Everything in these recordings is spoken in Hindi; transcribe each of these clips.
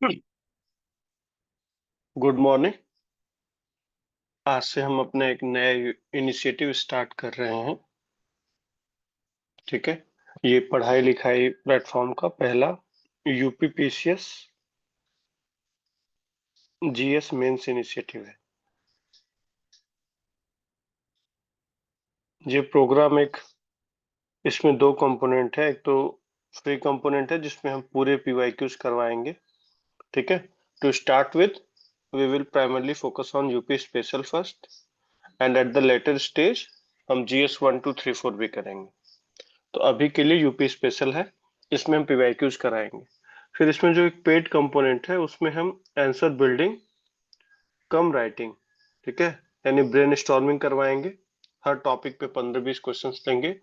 Good morning. आज से हम अपना एक नया इनिशिएटिव स्टार्ट कर रहे हैं। ठीक है। ये पढ़ाई लिखाई प्लेटफॉर्म का पहला यूपीपीसीएस जीएस मेंस इनिशिएटिव है। ये प्रोग्राम इसमें दो कंपोनेंट है। एक तो फ्री कंपोनेंट है जिसमें हम पूरे पीवाईक्यूज करवाएंगे। ठीक है। To start with we will primarily focus on UP special first, and at the later stage हम जीएस 1 2 3 4 भी करेंगे। तो अभी के लिए यूपी स्पेशल है, इसमें हम पीवाईक्यूज कराएंगे। फिर इसमें जो एक पेड कंपोनेंट है उसमें हम आंसर बिल्डिंग कम राइटिंग, ठीक है, यानी ब्रेन स्टॉर्मिंग करवाएंगे। हर टॉपिक पे 15 20 क्वेश्चंस लेंगे,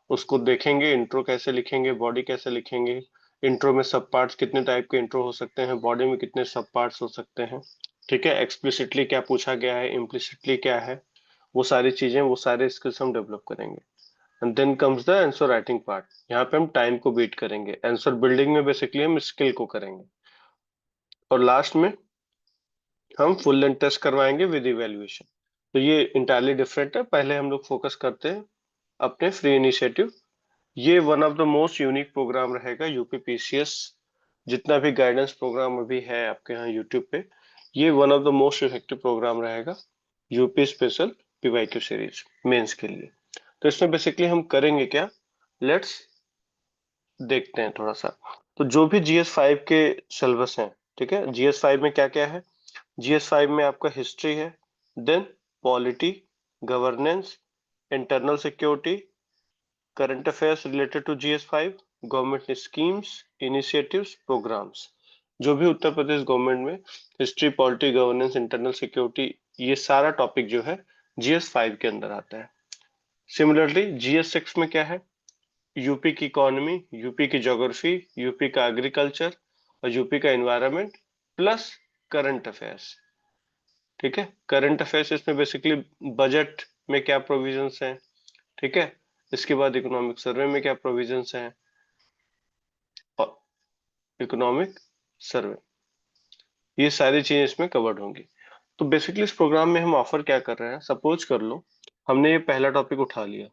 उसको देखेंगे इंट्रो कैसे लिखेंगे, बॉडी कैसे लिखेंगे, इंट्रो में सब पार्ट्स कितने टाइप के इंट्रो हो सकते हैं, बॉडी में कितने सब पार्ट्स हो सकते हैं। ठीक है। एक्सप्लिसिटली क्या पूछा गया है, इम्प्लिसिटली क्या है, वो सारी चीजें, वो सारे स्किल्स हम डेवलप करेंगे। And then comes the answer writing part. यहाँ पे हम टाइम को बीट करेंगे। आंसर बिल्डिंग में बेसिकली हम स्किल को करेंगे, और लास्ट में हम फुल लेंथ टेस्ट करवाएंगे विद इवेल्युएशन। तो ये इंटायरली डिफरेंट है। पहले हम लोग फोकस करते हैं अपने फ्री इनिशिएटिव। ये one of the most unique programme रहेगा यूपीपीसीएस। जितना भी गाइडेंस प्रोग्राम अभी है आपके यहाँ यूट्यूब पे, ये one of the most effective program रहेगा UP special PYQ series mains के लिए। तो इसमें बेसिकली हम करेंगे क्या, लेट्स देखते हैं थोड़ा सा। तो जो भी जीएस 5 के सिलेबस हैं, ठीक है, जीएस 5 में क्या क्या है। जीएस 5 में आपका हिस्ट्री है, then polity, governance, internal security, current affairs related to GS 5, government schemes, initiatives, programmes. जो भी उत्तर प्रदेश गवर्नमेंट में history, polity, governance, internal security, ये सारा टॉपिक जो है जीएस 5 के अंदर आता है। सिमिलरली जीएस 6 में क्या है, यूपी की इकोनॉमी, यूपी की ज्योग्राफी, यूपी का एग्रीकल्चर और यूपी का एनवायरनमेंट प्लस करंट अफेयर्स। ठीक है। करंट अफेयर्स इसमें बेसिकली बजट में क्या प्रोविजंस हैं, ठीक है, इसके बाद इकोनॉमिक सर्वे में क्या प्रोविजंस हैं, और इकोनॉमिक सर्वे, ये सारी चीजें इसमें कवर्ड होंगी। तो बेसिकली इस प्रोग्राम में हम ऑफर क्या कर रहे हैं, सपोज कर लो हमने ये पहला टॉपिक उठा लिया।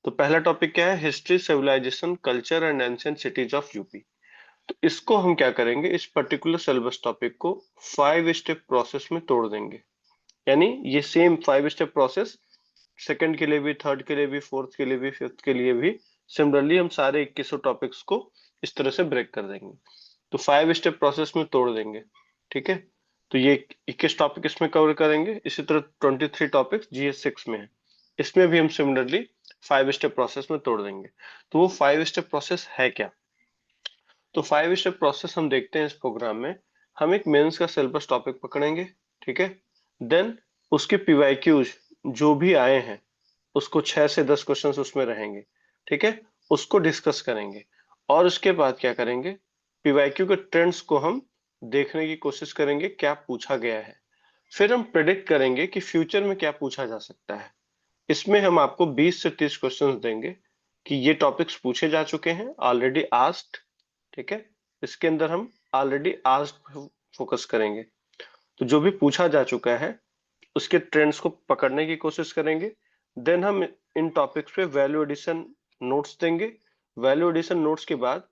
तो पहला टॉपिक क्या है, history, civilisation, culture and ancient cities of UP. तो इसको हम क्या करेंगे, इस पर्टिकुलर सिलेबस टॉपिक को 5 स्टेप प्रोसेस में तोड़ देंगे। यानी ये सेम 5 स्टेप प्रोसेस सेकंड के लिए भी, थर्ड के लिए भी, फोर्थ के लिए भी, फिफ्थ के लिए भी, सिमिलरली हम सारे 21 टॉपिक्स को इस तरह से ब्रेक कर देंगे। तो 5 स्टेप प्रोसेस में तोड़ देंगे। ठीक है। तो ये 21 टॉपिक इसमें कवर करेंगे। इसी तरह 23 टॉपिक्स जीएस 6 में है, इसमें भी हम सिमिलरली 5 स्टेप प्रोसेस में तोड़ देंगे। तो वो 5 स्टेप प्रोसेस है क्या, तो 5 स्टेप प्रोसेस हम देखते हैं इस प्रोग्राम में। हम एक मेंस का सिलेबस टॉपिक पकड़ेंगे, ठीक है, देन उसके पीवाईक्यूज जो भी आए हैं उसको 6 से 10 क्वेश्चंस उसमें रहेंगे, ठीक है, उसको डिस्कस करेंगे। और उसके बाद क्या करेंगे, पीवाईक्यू के ट्रेंड्स को हम देखने की कोशिश करेंगे क्या पूछा गया है। फिर हम प्रेडिक्ट करेंगे कि फ्यूचर में क्या पूछा जा सकता है। इसमें हम आपको 20 से 30 क्वेश्चंस देंगे कि ये टॉपिक्स पूछे जा चुके हैं, ऑलरेडी आस्क्ड, ठीक है, इसके अंदर हम ऑलरेडी आस्क्ड फोकस करेंगे। तो जो भी पूछा जा चुका है उसके ट्रेंड्स को पकड़ने की कोशिश करेंगे। देन हम इन टॉपिक्स पे वैल्यू एडिशन नोट्स देंगे। वैल्यू एडिशन नोट्स के बाद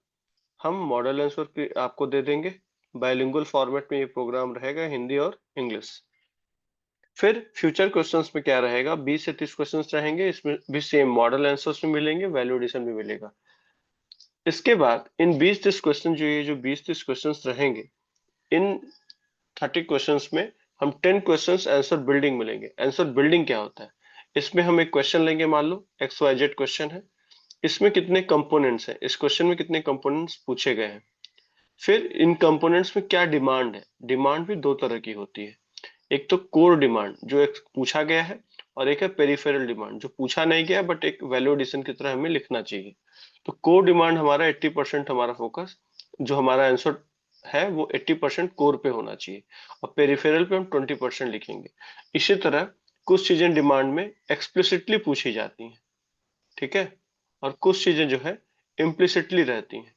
हम मॉडल आंसर आपको दे देंगे। बाइलिंगुअल फॉर्मेट में ये प्रोग्राम रहेगा, हिंदी और इंग्लिश। फिर फ्यूचर क्वेश्चंस में क्या रहेगा, 20 से 30 क्वेश्चंस रहेंगे, इसमें भी सेम मॉडल आंसर्स भी मिलेंगे, वैल्यू एडिशन भी मिलेगा। इसके बाद इन 20-30 क्वेश्चन, जो ये जो 20-30 क्वेश्चंस रहेंगे, इन 30 क्वेश्चंस में हम 10 क्वेश्चंस आंसर बिल्डिंग मिलेंगे। आंसर बिल्डिंग क्या होता है, इसमें हम एक क्वेश्चन लेंगे, मान लो XYZ क्वेश्चन है, इसमें कितने कंपोनेंट्स हैं, इस क्वेश्चन में कितने कंपोनेंट्स पूछे गए हैं, फिर इन कंपोनेंट्स में क्या डिमांड है। डिमांड भी दो तरह की होती है, एक तो कोर डिमांड जो एक पूछा गया है, और एक है पेरिफेरल डिमांड जो पूछा नहीं गया बट एक वैल्यू एडिशन की तरह हमें लिखना चाहिए। तो कोर डिमांड हमारा 80% हमारा फोकस, जो हमारा आंसर है वो 80% कोर पे होना चाहिए, और पेरिफेरल पे हम 20% लिखेंगे। इसी तरह कुछ चीजें डिमांड में एक्सप्लिसिटली पूछी जाती हैं, ठीक है, और कुछ चीजें जो है इम्प्लिसिटली रहती हैं।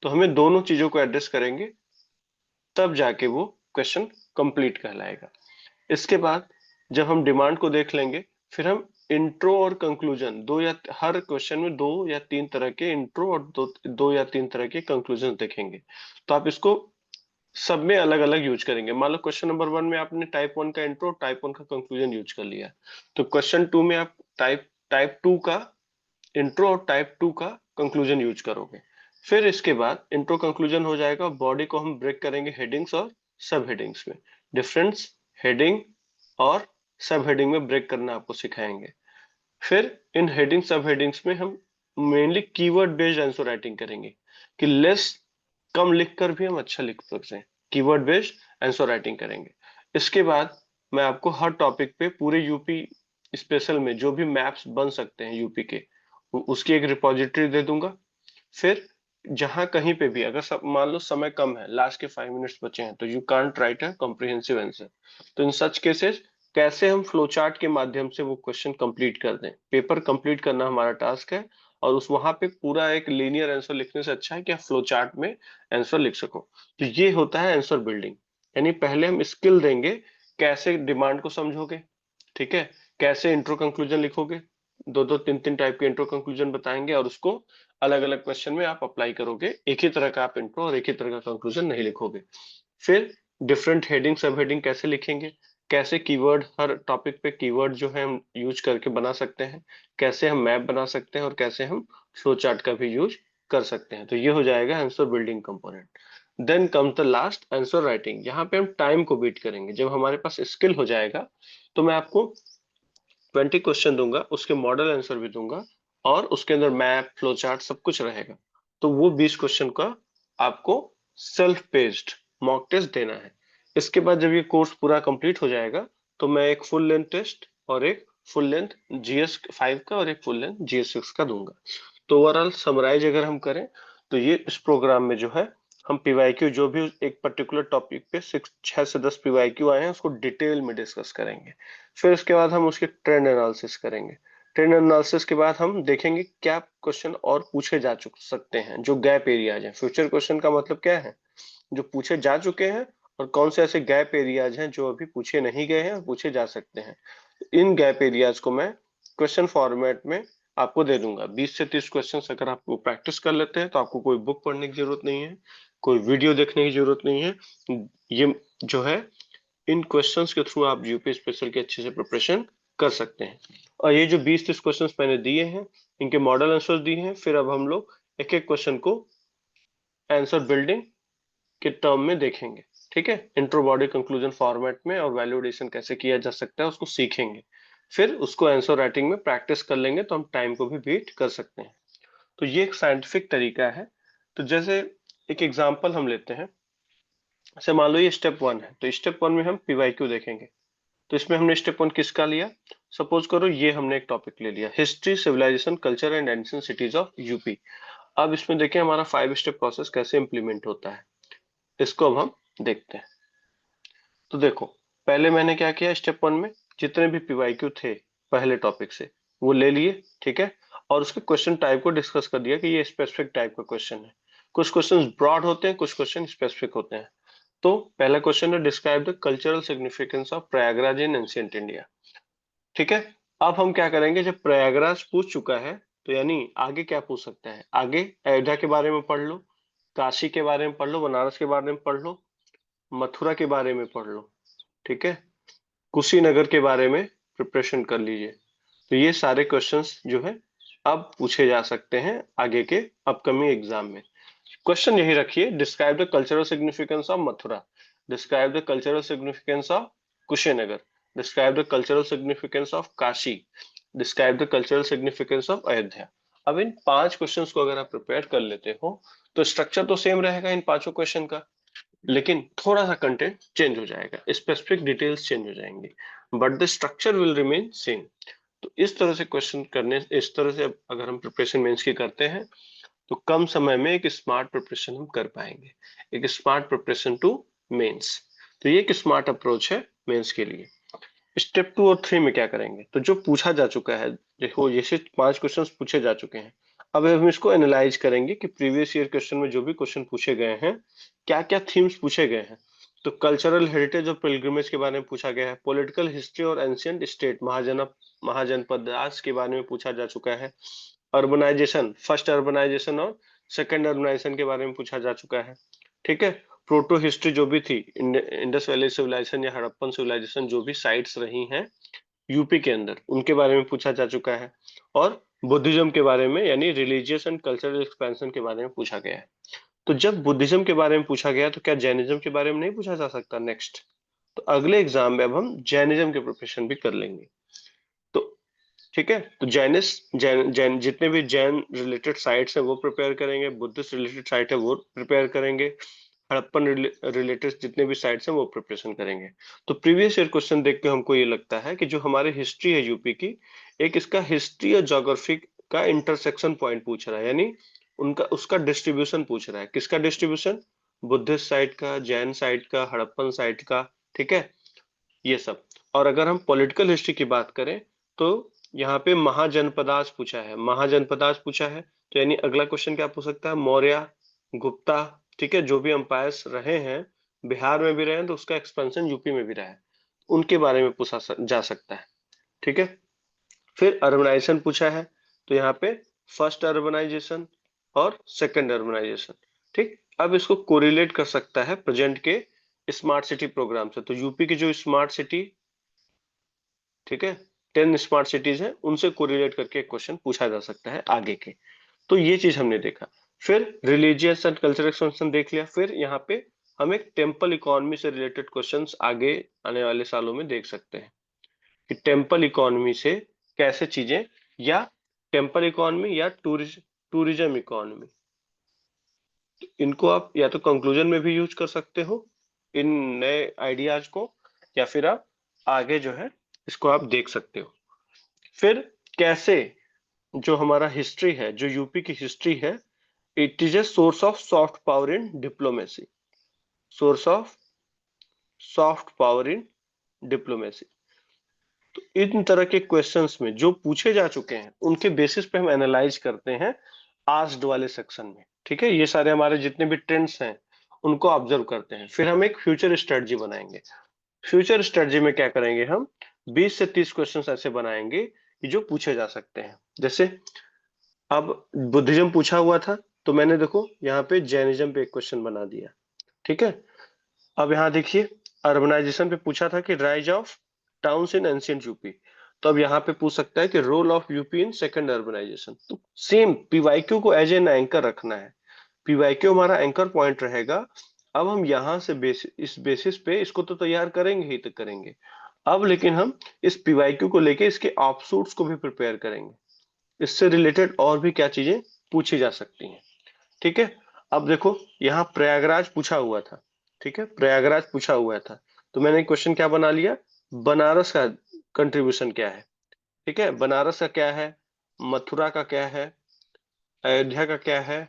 तो हमें दोनों चीजों को एड्रेस करेंगे तब जाके वो क्वेश्चन कंप्लीट कहलाएगा। इसके बाद जब हम डिमांड को देख लेंगे, फिर हम इंट्रो और कंक्लूजन हर क्वेश्चन में 2 या 3 तरह के इंट्रो और 2 या 3 तरह के कंक्लूजन देखेंगे। तो आप इसको सब में अलग अलग यूज करेंगे। मान लो क्वेश्चन नंबर 1 में आपने टाइप 1 का इंट्रो, टाइप 1 का कंक्लूजन यूज कर लिया, तो क्वेश्चन 2 में आप टाइप 2 का इंट्रो और टाइप 2 का कंक्लूजन यूज करोगे। फिर इसके बाद इंट्रो कंक्लूजन हो जाएगा, बॉडी को हम ब्रेक करेंगे हेडिंग्स और सब हेडिंग्स में। डिफरेंस हेडिंग और सब हेडिंग में ब्रेक करना आपको सिखाएंगे। फिर इन हेडिंग सब हेडिंग्स में हम mainly keyword based answer writing करेंगे कि लेस कम लिखकर भी हम अच्छा लिख सकते हैं। कीवर्ड बेस्ड आंसर राइटिंग करेंगे। इसके बाद मैं आपको हर टॉपिक पे पूरे यूपी स्पेशल में जो भी मैप्स बन सकते हैं यूपी के, उसकी एक रिपोजिटरी दे दूंगा। फिर जहां कहीं पे भी अगर मान लो समय कम है, लास्ट के 5 मिनट्स बचे हैं, तो you can't right a comprehensive answer, तो इन सच केसेस कैसे हम फ्लो चार्ट के माध्यम से वो क्वेश्चन कंप्लीट कर दें। पेपर कंप्लीट करना हमारा टास्क है, और उस वहां पे पूरा एक लीनियर आंसर लिखने से अच्छा है कि आप फ्लो चार्ट में आंसर लिख सको। तो ये होता है आंसर बिल्डिंग। यानी पहले हम स्किल देंगे, कैसे डिमांड को समझोगे, ठीक है, कैसे इंट्रो कंक्लूजन लिखोगे, 2-2 3-3 टाइप के इंट्रो कंक्लूजन बताएंगे, और उसको अलग अलग क्वेश्चन में आप अप्लाई करोगे। एक ही तरह का आप इंट्रो और एक ही तरह का कंक्लूजन नहीं लिखोगे। फिर डिफरेंट हेडिंग सब हेडिंग कैसे लिखेंगे, कैसे कीवर्ड, हर टॉपिक पे कीवर्ड जो है हम यूज करके बना सकते हैं, कैसे हम मैप बना सकते हैं, और कैसे हम फ्लो चार्ट का भी यूज कर सकते हैं। तो ये हो जाएगा answer building component. Then come the last answer writing. यहाँ पे हम टाइम को बीट करेंगे। जब हमारे पास स्किल हो जाएगा, तो मैं आपको 20 क्वेश्चन दूंगा, उसके मॉडल आंसर भी दूंगा, और उसके अंदर मैप फ्लो चार्ट सब कुछ रहेगा। तो वो 20 क्वेश्चन का आपको सेल्फ पेस्ड मॉक टेस्ट देना है। इसके बाद जब ये कोर्स पूरा कंप्लीट हो जाएगा, तो मैं एक फुल लेंथ टेस्ट और एक फुल लेंथ GS5 का और एक फुल लेंथ GS6 का दूंगा। तो ओवरऑल समराइज अगर हम करें, तो ये इस प्रोग्राम में जो है हम पीवाईक्यू जो भी एक पर्टिकुलर टॉपिक पे 6 से 10 पीवाईक्यू आए हैं, उसको डिटेल में डिस्कस करेंगे। फिर उसके बाद हम उसके ट्रेंड एनालिसिस करेंगे। ट्रेंड एनालिसिस के बाद हम देखेंगे क्या क्वेश्चन और पूछे जा सकते हैं, जो गैप एरियाज हैं। फ्यूचर क्वेश्चन का मतलब क्या है, जो पूछे जा चुके हैं, और कौन से ऐसे गैप एरियाज हैं जो अभी पूछे नहीं गए हैं और पूछे जा सकते हैं। इन गैप एरियाज को मैं क्वेश्चन फॉर्मेट में आपको दे दूंगा। 20 से 30 क्वेश्चन अगर आप प्रैक्टिस कर लेते हैं, तो आपको कोई बुक पढ़ने की जरूरत नहीं है, कोई वीडियो देखने की जरूरत नहीं है। ये जो है, इन क्वेश्चंस के थ्रू आप यूपी स्पेशल की अच्छे से प्रिपरेशन कर सकते हैं। और ये जो 20-30 क्वेश्चंस मैंने दिए हैं, इनके मॉडल आंसर्स दिए हैं। फिर अब हम लोग एक एक क्वेश्चन को आंसर बिल्डिंग के टर्म में देखेंगे, ठीक है, इंट्रो बॉडी कंक्लूजन फॉर्मेट में, और वैल्यूडेशन कैसे किया जा सकता है उसको सीखेंगे। फिर उसको आंसर राइटिंग में प्रैक्टिस कर लेंगे, तो हम टाइम को भी बीट कर सकते हैं। तो ये एक साइंटिफिक तरीका है। तो जैसे एक एग्जांपल हम लेते हैं, जैसे मान लो ये स्टेप 1 है, तो स्टेप 1 में हम पीवाईक्यू देखेंगे। तो इसमें हमने स्टेप 1 किसका लिया, सपोज करो ये हमने एक टॉपिक ले लिया, history civilisation culture and ancient cities of UP. अब इसमें देखें हमारा 5 स्टेप प्रोसेस कैसे इंप्लीमेंट होता है, इसको अब हम देखते हैं। तो देखो, पहले मैंने क्या किया, स्टेप 1 में जितने भी पीवाईक्यू थे पहले टॉपिक से वो ले लिए, ठीक है, और उसके क्वेश्चन टाइप को डिस्कस कर दिया कि ये स्पेसिफिक टाइप का क्वेश्चन है। कुछ क्वेश्चन ब्रॉड होते हैं, कुछ क्वेश्चन स्पेसिफिक होते हैं। तो पहला क्वेश्चन है, describe the cultural significance of Prayagraj in ancient India, ठीक है। अब हम क्या करेंगे, जब प्रयागराज पूछ चुका है, तो यानी आगे क्या पूछ सकता है, आगे अयोध्या के बारे में पढ़ लो, काशी के बारे में पढ़ लो, बनारस के बारे में पढ़ लो, मथुरा के बारे में पढ़ लो, ठीक है, कुशीनगर के बारे में प्रिपरेशन कर लीजिए। तो ये सारे क्वेश्चंस जो है अब पूछे जा सकते हैं आगे के अपकमिंग एग्जाम में। क्वेश्चन यही रखिए, describe the cultural significance of Mathura, describe the cultural significance of Kushinagar, describe the cultural significance of Kashi, describe the cultural significance of Ayodhya. अब इन 5 क्वेश्चंस को अगर आप प्रिपेयर कर लेते हो, तो स्ट्रक्चर तो सेम रहेगा इन पांचों क्वेश्चन का, लेकिन थोड़ा सा कंटेंट चेंज हो जाएगा, स्पेसिफिक डिटेल्स चेंज हो जाएंगी, but the structure will remain same. तो इस तरह से क्वेश्चन करने, इस तरह से अगर हम प्रिपरेशन मेंस की करते हैं, तो कम समय में एक स्मार्ट प्रिपरेशन हम कर पाएंगे, एक स्मार्ट प्रिपरेशन टू मेंस। तो ये एक स्मार्ट अप्रोच है मेंस के लिए। स्टेप 2 और 3 में क्या करेंगे, तो जो पूछा जा चुका है, देखो जैसे 5 क्वेश्चंस पूछे जा चुके हैं, अब हम इसको एनालाइज करेंगे कि प्रीवियस ईयर क्वेश्चन में जो भी क्वेश्चन पूछे गए हैं क्या क्या थीम्स पूछे गए हैं। तो कल्चरल हेरिटेज और पिलग्रिमेज के बारे में पूछा गया है, पॉलिटिकल हिस्ट्री और एंशिएंट स्टेट महाजनपद राज के बारे में पूछा जा चुका है, अर्बनाइजेशन, फर्स्ट अर्बनाइजेशन और सेकंड अर्बनाइजेशन के बारे में पूछा जा चुका है। ठीक है, प्रोटो हिस्ट्री जो भी थी, इंडस वैली सिविलाइजेशन या हड़प्पन सिविलाइजेशन जो भी साइट्स रही हैं यूपी के अंदर, उनके बारे में पूछा जा चुका है। और बुद्धिज्म के बारे में यानी रिलीजियस एंड कल्चरल एक्सपेंशन के बारे में पूछा गया है। तो जब बुद्धिज्म के बारे में पूछा गया तो क्या जैनिज्म के बारे में नहीं पूछा जा सकता नेक्स्ट? तो अगले एग्जाम में अब हम जैनिज्म के प्रिपरेशन भी कर लेंगे। तो ठीक है, तो जैन जितने भी जैन रिलेटेड साइट्स है वो प्रिपेयर करेंगे, बुद्धिस्ट रिलेटेड साइट है वो प्रिपेयर करेंगे, हड़प्पन रिलेटेड जितने भी साइट्स हैं वो प्रिपरेशन करेंगे। तो प्रीवियस ईयर क्वेश्चन देख के हमको ये लगता है कि जो हमारी हिस्ट्री है यूपी की, एक इसका हिस्ट्री और ज्योग्राफी का इंटरसेक्शन पॉइंट पूछ रहा है, यानी उनका उसका डिस्ट्रीब्यूशन पूछ रहा है। किसका डिस्ट्रीब्यूशन? बुद्धिस्ट साइट का, जैन साइट का, हड़प्पन साइट का। ठीक है, ये सब। और अगर हम पॉलिटिकल हिस्ट्री की बात करें तो यहाँ पे महाजनपदास पूछा है, महाजनपदास पूछा है, तो यानी अगला क्वेश्चन क्या पूछ सकता है? मौर्य, गुप्ता, ठीक है, जो भी अंपायर्स रहे हैं, बिहार में भी रहे हैं तो उसका एक्सपेंशन यूपी में भी रहा है, उनके बारे में पूछा जा सकता है। ठीक है, फिर अर्बनाइजेशन पूछा है, तो यहाँ पे फर्स्ट अर्बनाइजेशन और सेकंड अर्बनाइजेशन। ठीक, अब इसको कोरिलेट कर सकता है प्रेजेंट के स्मार्ट सिटी प्रोग्राम से। तो यूपी की जो स्मार्ट सिटी, ठीक है, 10 स्मार्ट सिटीज हैं, उनसे कोरिलेट करके एक क्वेश्चन पूछा जा सकता है आगे के। तो ये चीज हमने देखा। फिर रिलीजियस एंड कल्चरल एक्सपेंशन देख लिया। फिर यहाँ पे हम एक टेम्पल इकोनॉमी से रिलेटेड क्वेश्चंस आगे आने वाले सालों में देख सकते हैं कि टेम्पल इकोनॉमी से कैसे चीजें, या टेम्पल इकोनॉमी या टूरिज्म इकोनॉमी, इनको आप या तो कंक्लूजन में भी यूज कर सकते हो इन नए आइडियाज को, या फिर आप आगे जो है इसको आप देख सकते हो। फिर कैसे जो हमारा हिस्ट्री है, जो यूपी की हिस्ट्री है, it is a source of soft power in diplomacy, source of soft power in diplomacy. तो इन तरह के क्वेश्चंस में जो पूछे जा चुके हैं उनके बेसिस पे हम एनालाइज करते हैं आस्क्ड वाले सेक्शन में। ठीक है, ये सारे हमारे जितने भी ट्रेंड्स हैं उनको ऑब्जर्व करते हैं, फिर हम एक फ्यूचर स्ट्रेटजी बनाएंगे। फ्यूचर स्ट्रेटजी में क्या करेंगे हम? 20 से 30 क्वेश्चंस ऐसे बनाएंगे कि जो पूछे जा सकते हैं। जैसे अब बुद्धिज्म पूछा हुआ था, तो मैंने देखो यहाँ पे जैनिज्म पे एक क्वेश्चन बना दिया। ठीक है, अब यहाँ देखिए अर्बनाइजेशन पे पूछा था कि rise of towns in ancient UP, तो अब यहाँ पे पूछ सकता है कि role of UP in second urbanisation. तो सेम पीवाईक्यू को एज एन एंकर रखना है, पीवाईक्यू हमारा एंकर पॉइंट रहेगा। अब हम यहाँ से इस बेसिस पे इसको तो तैयार करेंगे ही तो करेंगे, अब लेकिन हम इस पीवाईक्यू को लेके इसके ऑफशूट्स को भी प्रिपेयर करेंगे, इससे रिलेटेड और भी क्या चीजें पूछी जा सकती हैं। ठीक है, अब देखो यहाँ प्रयागराज पूछा हुआ था। ठीक है, प्रयागराज पूछा हुआ था, तो मैंने क्वेश्चन क्या बना लिया? बनारस का कंट्रीब्यूशन क्या है? ठीक है, बनारस का क्या है, मथुरा का क्या है, अयोध्या का क्या है,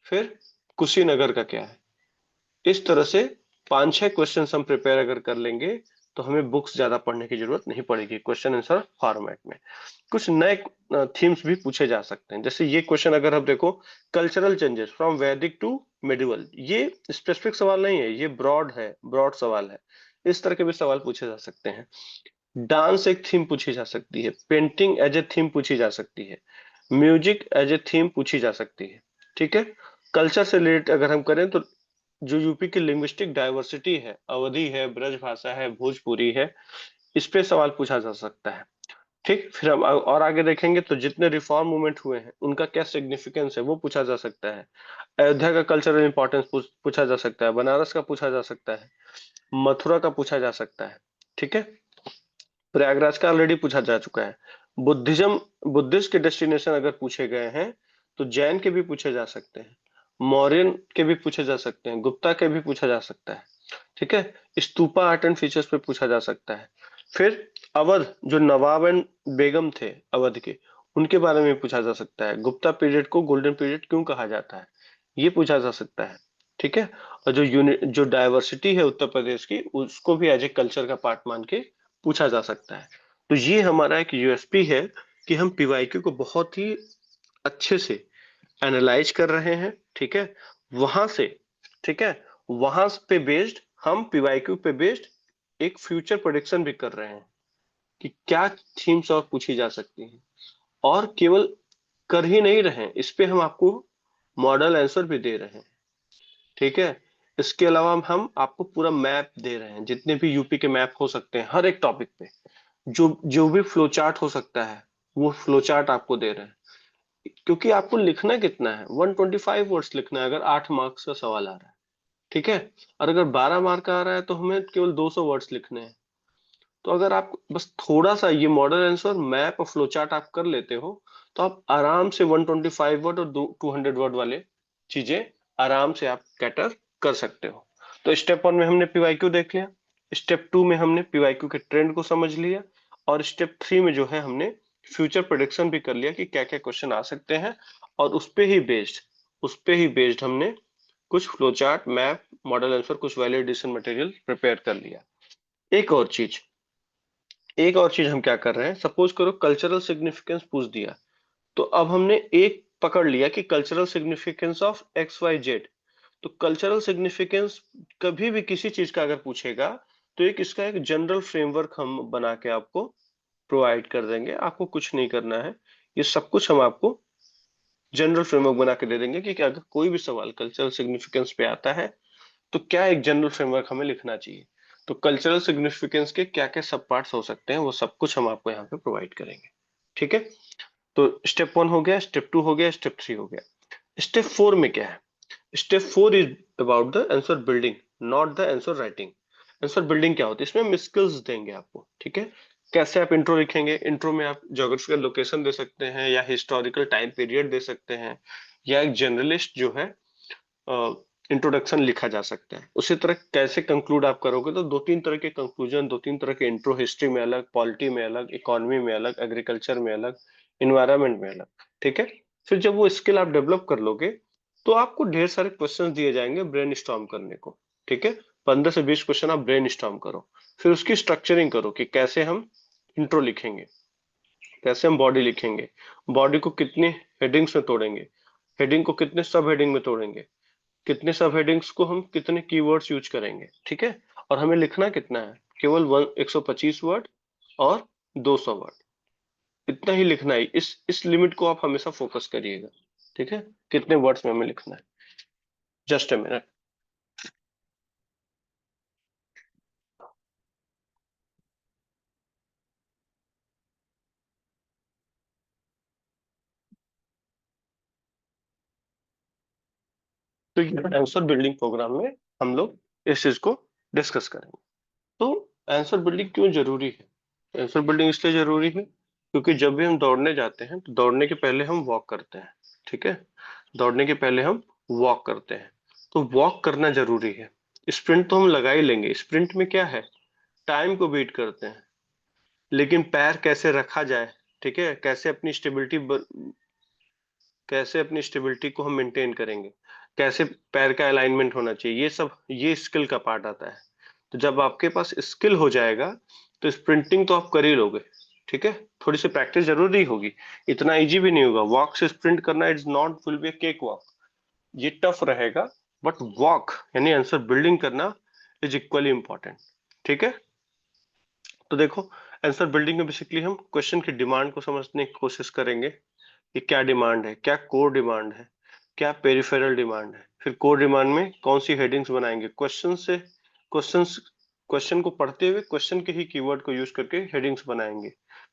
फिर कुशीनगर का क्या है। इस तरह से 5-6 क्वेश्चन हम प्रिपेयर अगर कर लेंगे तो हमें बुक्स ज्यादा पढ़ने की जरूरत नहीं पड़ेगी, क्वेश्चन आंसर फॉर्मेट में। कुछ नए थीम्स भी पूछे जा सकते हैं, जैसे ये क्वेश्चन अगर हम देखो, कल्चरल चेंजेस फ्रॉम वैदिक टू मेडिवल, ये स्पेसिफिक सवाल नहीं है, ये ब्रॉड है, ब्रॉड सवाल है। इस तरह के भी सवाल पूछे जा सकते हैं। डांस एक थीम पूछी जा सकती है, पेंटिंग एज ए थीम पूछी जा सकती है, म्यूजिक एज ए थीम पूछी जा सकती है। ठीक है, कल्चर से रिलेटेड अगर हम करें तो जो यूपी की लिंग्विस्टिक डाइवर्सिटी है, अवधी है, ब्रज भाषा है, भोजपुरी है, इस पे सवाल पूछा जा सकता है। ठीक, फिर हम और आगे देखेंगे तो जितने रिफॉर्म मूवमेंट हुए हैं उनका क्या सिग्निफिकेंस है वो पूछा जा सकता है। अयोध्या का कल्चरल इंपॉर्टेंस पूछा जा सकता है, बनारस का पूछा जा सकता है, मथुरा का पूछा जा सकता है। ठीक है, प्रयागराज का ऑलरेडी पूछा जा चुका है। बुद्धिज्म, बुद्धिस्ट के डेस्टिनेशन अगर पूछे गए हैं तो जैन के भी पूछे जा सकते हैं, मौर्यन के भी पूछे जा सकते हैं, गुप्ता के भी पूछा जा सकता है। ठीक है, स्तूपा आर्ट एंड फीचर्स पे पूछा जा सकता है। फिर अवध, जो नवाब एंड बेगम थे अवध के, उनके बारे में पूछा जा सकता है, गुप्ता पीरियड को गोल्डन पीरियड क्यों कहा जाता है, ये पूछा जा सकता है। ठीक है, और जो डाइवर्सिटी है उत्तर प्रदेश की, उसको भी एज ए कल्चर का पार्ट मान के पूछा जा सकता है। तो ये हमारा एक यूएसपी है कि हम पीवाईक्यू को बहुत ही अच्छे से एनालाइज कर रहे हैं, ठीक है, वहां से, ठीक है, वहां पे बेस्ड हम पीवाईक्यू पे बेस्ड एक फ्यूचर प्रोडिक्शन भी कर रहे हैं कि क्या थीम्स और पूछी जा सकती हैं। और केवल कर ही नहीं रहे हैं, इस पे हम आपको मॉडल आंसर भी दे रहे हैं, ठीक है। इसके अलावा हम आपको पूरा मैप दे रहे हैं, जितने भी यूपी के मैप हो सकते हैं हर एक टॉपिक पे, जो जो भी फ्लो चार्ट हो सकता है वो फ्लो चार्ट आपको दे रहे हैं। क्योंकि आपको लिखना कितना है, 125 वर्ड्स लिखना है अगर 8 मार्क्स का सवाल आ रहा है, ठीक है। और अगर 12 मार्क का आ रहा है तो हमें केवल 200 वर्ड्स लिखने हैं। तो अगर आप बस थोड़ा सा ये मॉडल आंसर मैप और फ्लो चार्ट आप कर लेते हो, तो आप आराम से 125 वर्ड और 200 वर्ड वाले चीजें आराम से आप कैटर कर सकते हो। तो स्टेप 1 में हमने पीवाईक्यू देख लिया, स्टेप 2 में हमने पीवाईक्यू के ट्रेंड को समझ लिया, और स्टेप 3 में जो है हमने फ्यूचर प्रेडिक्शन भी कर लिया कि क्या क्या क्वेश्चन आ सकते हैं। और उस पे ही बेस्ड हमने कुछ flow chart, map, model answer, कुछ वैलिडेशन मटेरियल प्रिपेयर कर लिया। एक और चीज हम क्या कर रहे हैं, सपोज करो कल्चरल सिग्निफिकेंस पूछ दिया, तो अब हमने एक पकड़ लिया कि cultural significance of X Y Z. तो कल्चरल सिग्निफिकेंस कभी भी किसी चीज का अगर पूछेगा, तो एक इसका एक जनरल फ्रेमवर्क हम बना के आपको प्रोवाइड कर देंगे। आपको कुछ नहीं करना है, ये सब कुछ हम आपको जनरल फ्रेमवर्क बना के दे देंगे कि अगर कोई भी सवाल कल्चरल सिग्निफिकेंस पे आता है तो क्या एक जनरल फ्रेमवर्क हमें लिखना चाहिए। तो कल्चरल सिग्निफिकेंस के क्या क्या सब पार्ट्स हो सकते हैं वो सब कुछ हम आपको यहाँ पे प्रोवाइड करेंगे, ठीक है। तो स्टेप 1 हो गया, स्टेप 2 हो गया, स्टेप 3 हो गया। स्टेप 4 में क्या है, step 4 is about the answer building, not the answer writing. Answer building क्या होती है, इसमें हम स्किल्स देंगे आपको, ठीक है। कैसे आप इंट्रो लिखेंगे, इंट्रो में आप ज्योग्राफिकल लोकेशन दे सकते हैं, या हिस्टोरिकल टाइम पीरियड दे सकते हैं, या एक जर्नलिस्ट जो है इंट्रोडक्शन लिखा जा सकता है। उसी तरह कैसे कंक्लूड आप करोगे, तो दो तीन तरह के कंक्लूजन, दो तीन तरह के इंट्रो, हिस्ट्री में अलग, पॉलिटी में अलग, इकोनॉमी में अलग, एग्रीकल्चर में अलग, इन्वायरमेंट में अलग, ठीक है। फिर जब वो स्किल आप डेवलप कर लोगे, तो आपको ढेर सारे क्वेश्चंस दिए जाएंगे ब्रेन स्टॉर्म करने को, ठीक है। 15 से 20 क्वेश्चन आप ब्रेन स्टॉर्म करो, फिर उसकी स्ट्रक्चरिंग करो कि कैसे हम इंट्रो लिखेंगे, कैसे हम बॉडी लिखेंगे, बॉडी को कितने हेडिंग्स में तोड़ेंगे, हेडिंग को कितने सब हेडिंग में तोड़ेंगे, कितने सब हेडिंग्स को हम कितने कीवर्ड्स यूज करेंगे, ठीक है। और हमें लिखना कितना है, केवल 125 वर्ड और 200 वर्ड, इतना ही लिखना है। इस लिमिट को आप हमेशा फोकस करिएगा, ठीक है, कितने वर्ड्स में हमें लिखना है। Just a minute. तो ये आंसर बिल्डिंग प्रोग्राम में हम लोग इस चीज को डिस्कस करेंगे। तो आंसर बिल्डिंग क्यों जरूरी है, आंसर बिल्डिंग इसलिए जरूरी है क्योंकि जब भी हम दौड़ने जाते हैं तो दौड़ने के पहले हम वॉक करते हैं, ठीक है। दौड़ने के पहले हम वॉक करते हैं, तो वॉक करना जरूरी है। स्प्रिंट तो हम लगा ही लेंगे, स्प्रिंट में क्या है, टाइम को बीट करते हैं, लेकिन पैर कैसे रखा जाए, ठीक है, कैसे अपनी स्टेबिलिटी को हम मेंटेन करेंगे, कैसे पैर का अलाइनमेंट होना चाहिए, ये सब ये स्किल का पार्ट आता है। तो जब आपके पास स्किल हो जाएगा तो स्प्रिंटिंग तो आप कर ही लोगे, ठीक है। थोड़ी सी प्रैक्टिस जरूरी होगी, इतना इजी भी नहीं होगा। वॉक से स्प्रिंट करना it's not will be cake walk, ये टफ रहेगा। बट वॉक यानी आंसर बिल्डिंग करना इज इक्वली इंपॉर्टेंट, ठीक है। तो देखो, आंसर बिल्डिंग में बेसिकली हम क्वेश्चन की डिमांड को समझने की कोशिश करेंगे कि क्या डिमांड है, क्या कोर डिमांड है, क्या पेरिफेरल डिमांड है। फिर कोर डिमांड में कौन सी हेडिंग्स बनाएंगे, क्वेश्चंस क्वेश्चन को पढ़ते हुए क्वेश्चन के ही कीवर्ड को यूज करके हेडिंग्स बनाएंगे।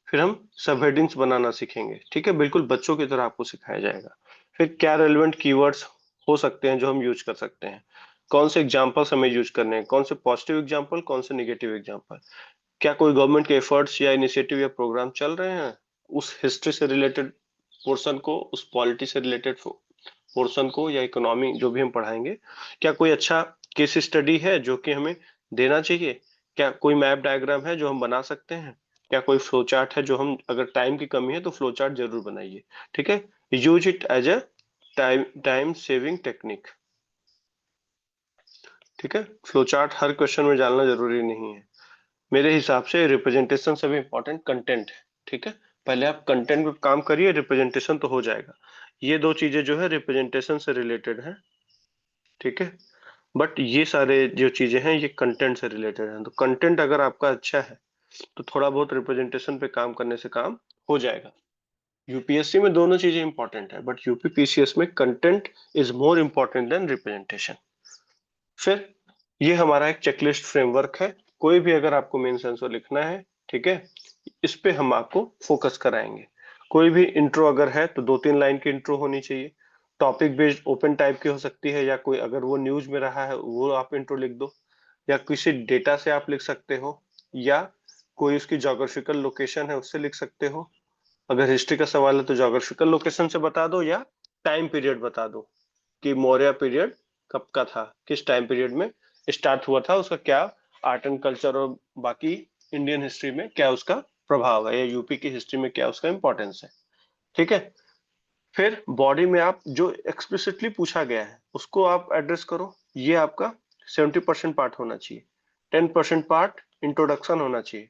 फिर हम सब हेडिंग्स बनाना सीखेंगे, ठीक है, बिल्कुल बच्चों की तरह आपको सिखाया जाएगा। फिर क्या रेलेवेंट कीवर्ड्स हो सकते हैं जो हम यूज कर सकते हैं, कौन से एग्जाम्पल्स हमें यूज करने हैं, कौन से पॉजिटिव एग्जाम्पल, कौन से निगेटिव एग्जाम्पल, क्या कोई गवर्नमेंट के एफर्ट्स या इनिशिएटिव या प्रोग्राम चल रहे हैं उस हिस्ट्री से रिलेटेड पोर्शन को, उस पॉलिटी से रिलेटेड पोर्शन को, या इकोनॉमी जो भी हम पढ़ाएंगे, क्या कोई अच्छा केस स्टडी है जो कि हमें देना चाहिए, क्या कोई मैप डायग्राम है जो हम बना सकते हैं, क्या कोई फ्लो चार्ट है जो हम, अगर टाइम की कमी है तो फ्लो चार्ट जरूर बनाइए, ठीक है। Use it as a time saving technique, ठीक है। फ्लो चार्ट हर क्वेश्चन में डालना जरूरी नहीं है, मेरे हिसाब से रिप्रेजेंटेशन से भी इंपॉर्टेंट कंटेंट है, ठीक है। पहले आप कंटेंट पे काम करिए, रिप्रेजेंटेशन तो हो जाएगा। ये दो चीजें जो है रिप्रेजेंटेशन से रिलेटेड है, ठीक है। बट ये सारे जो चीजें हैं ये कंटेंट से रिलेटेड है। तो कंटेंट अगर आपका अच्छा है तो थोड़ा बहुत रिप्रेजेंटेशन पे काम करने से काम हो जाएगा। यूपीएससी में दोनों चीजें इंपॉर्टेंट है, बट यूपीपीसीएस में content is more important than representation. फिर ये हमारा एक चेकलिस्ट फ्रेमवर्क है। कोई भी अगर आपको मेंस आंसर लिखना है, ठीक है, इस पे हम आपको फोकस कराएंगे। कोई भी इंट्रो अगर है तो 2-3 लाइन की इंट्रो होनी चाहिए। टॉपिक बेस्ड ओपन टाइप की हो सकती है, या कोई अगर वो न्यूज में रहा है वो आप इंट्रो लिख दो, या किसी डेटा से आप लिख सकते हो, या कोई उसकी जोग्राफिकल लोकेशन है उससे लिख सकते हो। अगर हिस्ट्री का सवाल है तो जोग्राफिकल लोकेशन से बता दो, या टाइम पीरियड बता दो कि मौर्य पीरियड कब का था, किस टाइम पीरियड में स्टार्ट हुआ था, उसका क्या आर्ट एंड कल्चर और बाकी इंडियन हिस्ट्री में क्या उसका प्रभाव है, या यूपी की हिस्ट्री में क्या उसका इंपॉर्टेंस है, ठीक है। फिर बॉडी में आप जो एक्सप्लिसिटली पूछा गया है उसको आप एड्रेस करो। ये आपका 70% पार्ट होना चाहिए। 10% पार्ट इंट्रोडक्शन होना चाहिए,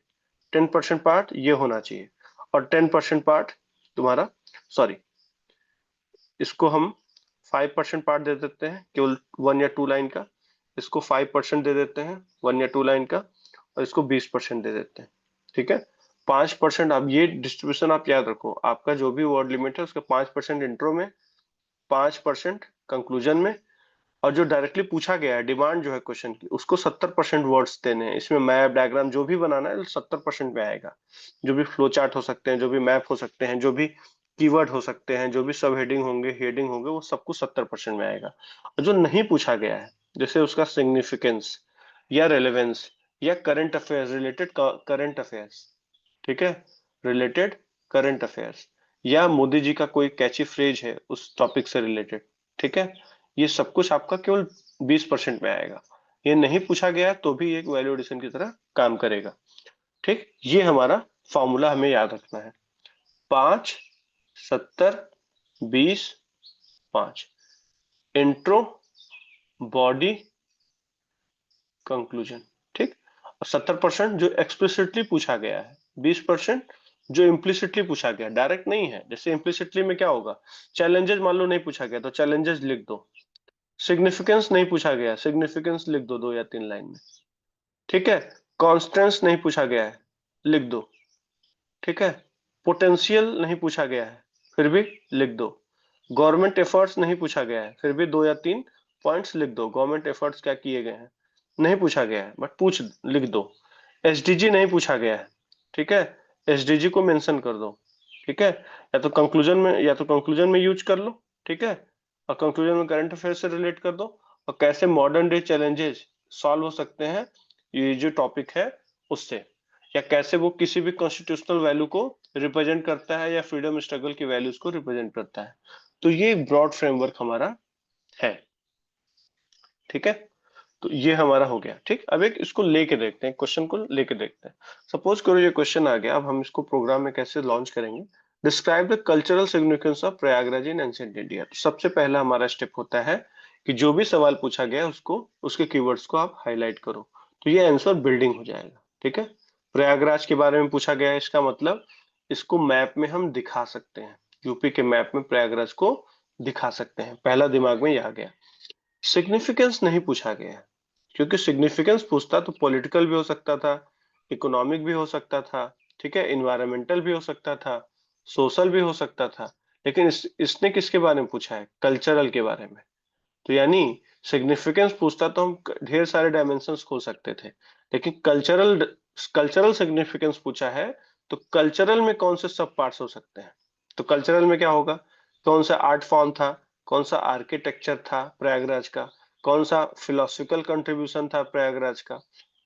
10% पार्ट ये होना चाहिए, और 10% पार्ट तुम्हारा, सॉरी, इसको हम 5% पार्ट दे देते हैं केवल 1 या 2 लाइन का। इसको 5% दे देते हैं 1 या 2 लाइन का, और इसको 20% दे देते हैं, ठीक है। 5%, अब ये डिस्ट्रीब्यूशन आप याद रखो, आपका जो भी वर्ड लिमिट है उसका 5% इंट्रो में, 5% कंक्लूजन में, और जो डायरेक्टली पूछा गया है डिमांड जो है क्वेश्चन की उसको 70% वर्ड्स देने हैं। इसमें मैप डायग्राम जो भी बनाना है 70% में आएगा। जो भी फ्लो चार्ट हो सकते हैं, जो भी मैप हो सकते हैं, जो भी कीवर्ड हो सकते हैं, जो भी सब हेडिंग होंगे, हेडिंग होंगे, वो सब कुछ 70% में आएगा। और जो नहीं पूछा गया है जैसे उसका सिग्निफिकेंस या रेलेवेंस या current affairs, related current affairs, ठीक है, रिलेटेड करंट अफेयर्स, या मोदी जी का कोई कैची फ्रेज है उस टॉपिक से रिलेटेड, ठीक है, ये सब कुछ आपका केवल 20% में आएगा। ये नहीं पूछा गया तो भी एक वैल्यू एडिशन की तरह काम करेगा, ठीक। ये हमारा फॉर्मूला हमें याद रखना है, 5, 70, 20, 5। इंट्रो, बॉडी, कंक्लूजन, ठीक। और 70% जो एक्सप्लिसिटली पूछा गया है, 20% जो इम्प्लिसिटली पूछा गया, डायरेक्ट नहीं है। जैसे इम्प्लिसिटली में क्या होगा, चैलेंजेस मान लो नहीं पूछा गया तो चैलेंजेस लिख दो। सिग्निफिकेंस नहीं पूछा गया, सिग्निफिकेंस लिख दो 2 या 3 लाइन में, ठीक है। कॉन्स्टेंस नहीं पूछा गया है, लिख दो, ठीक है। पोटेंशियल नहीं पूछा गया है, फिर भी लिख दो। गवर्नमेंट एफर्ट्स नहीं पूछा गया है, फिर भी 2 या 3 पॉइंट्स लिख दो। गवर्नमेंट एफर्ट्स क्या किए गए हैं नहीं पूछा गया है, बट पूछ लिख दो। एसडीजी नहीं पूछा गया है, ठीक है, एसडीजी को मेंशन कर दो, ठीक है। या तो कंक्लूजन में यूज कर लो, ठीक है, और कंक्लूजन में करंट अफेयर से रिलेट कर दो, और कैसे मॉडर्न डे चैलेंजेस सॉल्व हो सकते हैं ये जो टॉपिक है उससे, या कैसे वो किसी भी कॉन्स्टिट्यूशनल वैल्यू को रिप्रेजेंट करता है या फ्रीडम स्ट्रगल की वैल्यूज को रिप्रेजेंट करता है। तो ये एक ब्रॉड फ्रेमवर्क हमारा है, ठीक है। तो ये हमारा हो गया, ठीक। अब एक इसको लेके देखते हैं, क्वेश्चन को लेके देखते हैं। सपोज करो ये क्वेश्चन आ गया, अब हम इसको प्रोग्राम में कैसे लॉन्च करेंगे। Describe the cultural significance of Prayagraj in ancient India. तो सबसे पहला हमारा स्टेप होता है कि जो भी सवाल पूछा गया उसको, उसके कीवर्ड्स को आप हाईलाइट करो। तो ये आंसर बिल्डिंग हो जाएगा, ठीक है। प्रयागराज के बारे में पूछा गया है, इसका मतलब इसको मैप में हम दिखा सकते हैं, यूपी के मैप में प्रयागराज को दिखा सकते हैं। पहला दिमाग में ये आ गया। सिग्निफिकेंस नहीं पूछा गया, क्योंकि सिग्निफिकेंस पूछता तो पॉलिटिकल भी हो सकता था, इकोनॉमिक भी हो सकता था, ठीक है, इन्वायरमेंटल भी हो सकता था, सोशल भी हो सकता था। लेकिन इसने किसके बारे में पूछा है, कल्चरल के बारे में। तो यानी सिग्निफिकेंस पूछता तो हम ढेर सारे डायमेंशंस खोल सकते थे, लेकिन कल्चरल कल्चरल सिग्निफिकेंस पूछा है तो कल्चरल में कौन से सब पार्ट्स हो सकते हैं। तो कल्चरल में क्या होगा, कौन सा आर्ट फॉर्म था, कौन सा आर्किटेक्चर था प्रयागराज का, कौन सा फिलोसफिकल कंट्रीब्यूशन था प्रयागराज का,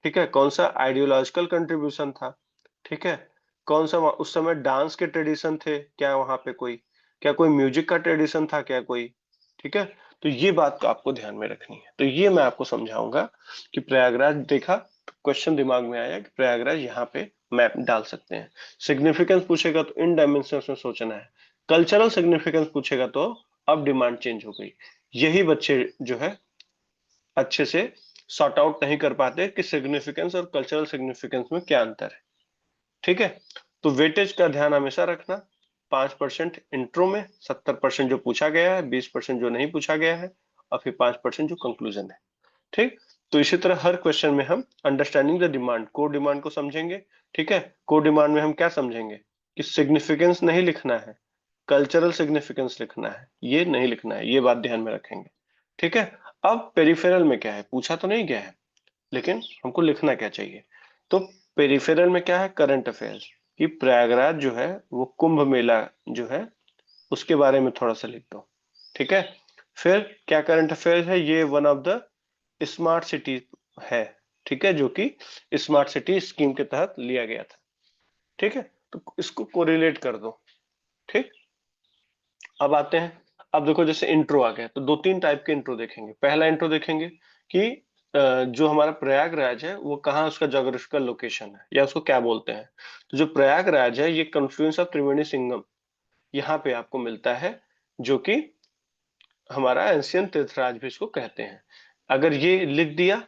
ठीक है, कौन सा आइडियोलॉजिकल कंट्रीब्यूशन था, ठीक है, कौन सा उस समय डांस के ट्रेडिशन थे क्या वहां पे कोई, क्या कोई म्यूजिक का ट्रेडिशन था क्या कोई, ठीक है। तो ये बात तो आपको ध्यान में रखनी है। तो ये मैं आपको समझाऊंगा कि प्रयागराज देखा, क्वेश्चन दिमाग में आया कि प्रयागराज यहाँ पे मैप डाल सकते हैं। सिग्निफिकेंस पूछेगा तो इन डायमेंशन में सोचना है, कल्चरल सिग्निफिकेंस पूछेगा तो अब डिमांड चेंज हो गई। यही बच्चे जो है अच्छे से सॉर्ट आउट नहीं कर पाते कि सिग्निफिकेंस और कल्चरल सिग्निफिकेंस में क्या अंतर है, ठीक है। तो वेटेज का ध्यान हमेशा रखना, 5% इंट्रो में, 70% जो पूछा गया है, 20% जो नहीं पूछा गया है, और फिर 5% जो कंक्लूजन है। ठीक, तो इसी तरह हर क्वेश्चन में हम understanding the demand, core demand को समझेंगे। ठीक है, कोर डिमांड में हम क्या समझेंगे कि सिग्निफिकेंस नहीं लिखना है, कल्चरल सिग्निफिकेंस लिखना है, ये नहीं लिखना है, ये बात ध्यान में रखेंगे। ठीक है, अब पेरिफेरल में क्या है, पूछा तो नहीं गया है, लेकिन हमको लिखना क्या चाहिए। तो पेरिफेरल में क्या है, करंट अफेयर्स, कि प्रयागराज जो है वो कुंभ मेला जो है उसके बारे में थोड़ा सा लिख दो। ठीक है, फिर क्या करंट अफेयर्स है, ये one of the smart city है। ठीक है, जो कि स्मार्ट सिटी स्कीम के तहत लिया गया था। ठीक है, तो इसको कोरिलेट कर दो। ठीक, अब आते हैं, अब देखो जैसे इंट्रो आ गया, तो दो तीन टाइप के इंट्रो देखेंगे। पहला इंट्रो देखेंगे कि जो हमारा प्रयागराज है वो कहाँ, उसका जोग्राफिकल लोकेशन है, या उसको क्या बोलते हैं। तो जो प्रयागराज है ये कन्फ्लुएंस ऑफ त्रिवेणी संगम यहाँ पे आपको मिलता है, जो कि हमारा एंशियन तीर्थराज भी इसको कहते हैं। अगर ये लिख दिया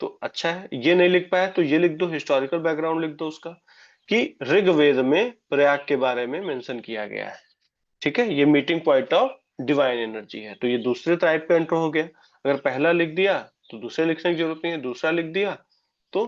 तो अच्छा है, ये नहीं लिख पाया तो ये लिख दो, हिस्टोरिकल बैकग्राउंड लिख दो उसका, कि ऋग्वेद में प्रयाग के बारे में मेंशन किया गया है। ठीक है, ये meeting point of divine energy है। तो ये दूसरे टाइप का इंट्रो हो गया। अगर पहला लिख दिया तो दूसरे लिखने की जरूरत नहीं है, दूसरा लिख दिया तो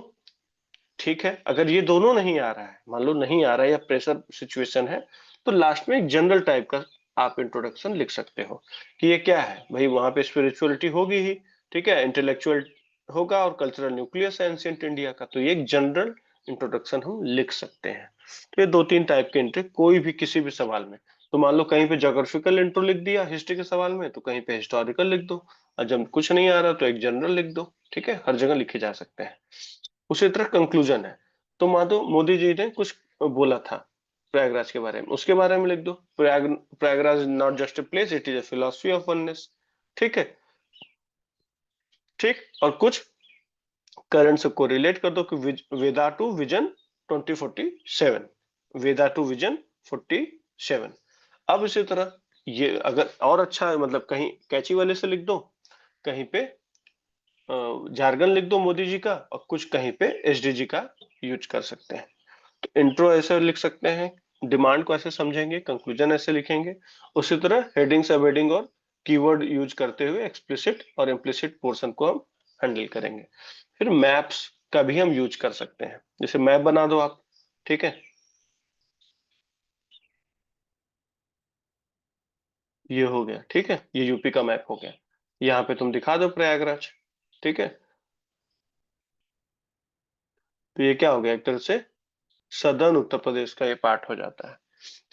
ठीक है। अगर ये दोनों नहीं आ रहा है, मान लो नहीं आ रहा है या प्रेशर सिचुएशन है, तो लास्ट में एक जनरल टाइप का आप इंट्रोडक्शन लिख सकते हो कि ये क्या है भाई, वहां पे स्पिरिचुअलिटी होगी ही, ठीक है, इंटेलेक्चुअल होगा और कल्चरल न्यूक्लियस है एंशिएंट इंडिया का, तो ये एक जनरल इंट्रोडक्शन हम लिख सकते हैं। तो ये दो तीन टाइप के इंट्रो कोई भी किसी भी सवाल में, तो मान लो कहीं पे जोग्राफिकल इंट्रो लिख दिया हिस्ट्री के सवाल में, तो कहीं पे हिस्टोरिकल लिख दो, और जब कुछ नहीं आ रहा तो एक जनरल लिख दो। ठीक है, हर जगह लिखे जा सकते हैं। उसी तरह कंक्लूजन है, तो माधो मोदी जी ने कुछ बोला था प्रयागराज के बारे में, उसके बारे में लिख दो, Prayagraj not just a place, it is a philosophy of oneness. ठीक है, ठीक, और कुछ करंट से कोरिलेट कर दो कि Veda to vision 2047, Veda to vision 47। अब इसी तरह ये अगर और अच्छा है, मतलब कहीं कैची वाले से लिख दो, कहीं पे जार्गन लिख दो मोदी जी का, और कुछ कहीं पे एसडीजी का यूज कर सकते हैं। तो इंट्रो ऐसे लिख सकते हैं, डिमांड को ऐसे समझेंगे, कंक्लूजन ऐसे लिखेंगे। उसी तरह हेडिंग सब हेडिंग और कीवर्ड यूज करते हुए एक्सप्लिसिट और इम्प्लिसिट पोर्शन को हम हैंडल करेंगे। फिर मैप्स का भी हम यूज कर सकते हैं, जैसे मैप बना दो आप। ठीक है, ये हो गया। ठीक है, ये यूपी का मैप हो गया, यहाँ पे तुम दिखा दो प्रयागराज। ठीक है, तो ये क्या हो गया, एक तरह से सदर्न उत्तर प्रदेश का ये पार्ट हो जाता है।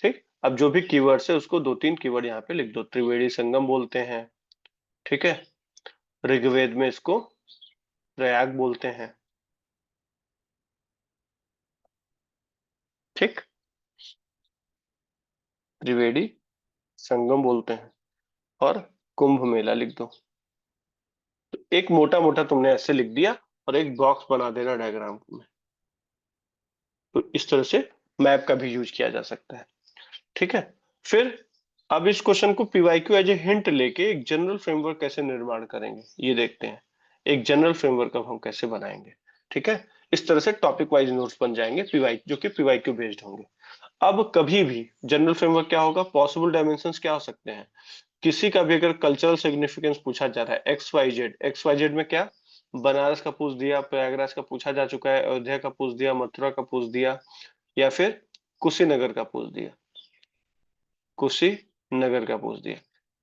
ठीक, अब जो भी कीवर्ड्स है उसको दो तीन कीवर्ड यहाँ पे लिख दो, त्रिवेणी संगम बोलते हैं। ठीक है, ऋग्वेद में इसको प्रयाग बोलते हैं। ठीक, त्रिवेणी संगम बोलते हैं, और कुंभ मेला लिख दो। तो एक मोटा मोटा तुमने ऐसे लिख दिया, और एक बॉक्स बना देना डायग्राम में। तो इस तरह से मैप का भी यूज किया जा सकता है। ठीक है, फिर अब इस क्वेश्चन को पीवाईक्यू एज ए हिंट लेके एक जनरल फ्रेमवर्क कैसे निर्माण करेंगे ये देखते हैं। एक जनरल फ्रेमवर्क अब हम कैसे बनाएंगे। ठीक है, इस तरह से टॉपिक वाइज नोट्स बन जाएंगे पीवाई, जो कि पीवाईक्यू बेस्ड होंगे। अब कभी भी जनरल फ्रेमवर्क क्या होगा, पॉसिबल डायमेंशंस क्या हो सकते हैं, किसी का भी अगर कल्चरल सिग्निफिकेंस पूछा जा रहा है, एक्स वाई जेड में क्या, बनारस का पूछ दिया, प्रयागराज का पूछा जा चुका है, अयोध्या का पूछ दिया, मथुरा का पूछ दिया, या फिर कुशीनगर का पूछ दिया, कुशीनगर का पूछ दिया,